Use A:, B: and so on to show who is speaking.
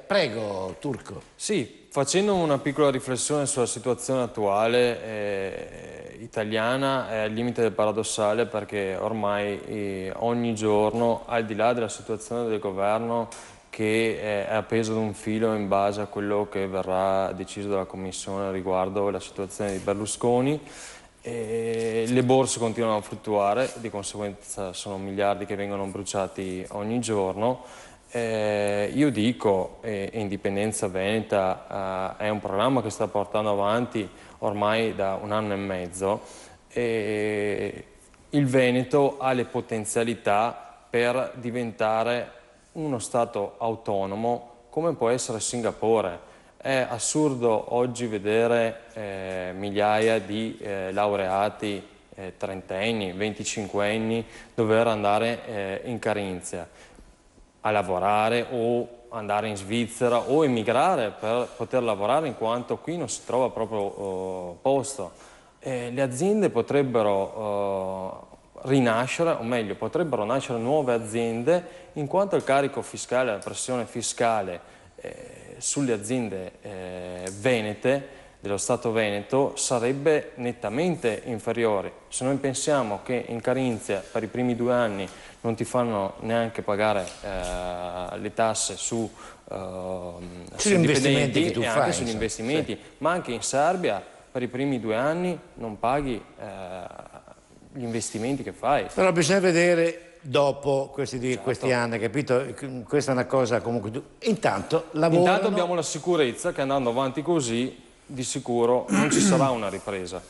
A: Prego, Turco.
B: Sì, facendo una piccola riflessione sulla situazione attuale italiana è al limite del paradossale, perché ormai ogni giorno, al di là della situazione del governo che è appeso ad un filo in base a quello che verrà deciso dalla Commissione riguardo la situazione di Berlusconi, le borse continuano a fluttuare, di conseguenza sono miliardi che vengono bruciati ogni giorno. Io dico, Indipendenza Veneta è un programma che sta portando avanti ormai da 1 anno e mezzo, e il Veneto ha le potenzialità per diventare uno Stato autonomo come può essere Singapore. È assurdo oggi vedere migliaia di laureati trentenni, venticinquenni dover andare in Carinzia a lavorare o andare in Svizzera o emigrare per poter lavorare, in quanto qui non si trova proprio posto. Le aziende potrebbero rinascere, o meglio, potrebbero nascere nuove aziende, in quanto il carico fiscale, la pressione fiscale sulle aziende venete, dello Stato Veneto, sarebbe nettamente inferiore. Se noi pensiamo che in Carinzia per i primi 2 anni non ti fanno neanche pagare le tasse sui
A: investimenti che
B: dipendenti
A: tu
B: e
A: fai,
B: anche sugli
A: insomma,
B: investimenti,
A: sì.
B: ma anche in Serbia per i primi 2 anni non paghi gli investimenti che fai.
A: Però bisogna vedere dopo questi
B: Certo.
A: anni, capito? Questa è una cosa comunque... Intanto lavorano...
B: Intanto abbiamo la sicurezza che andando avanti così di sicuro non ci sarà una ripresa.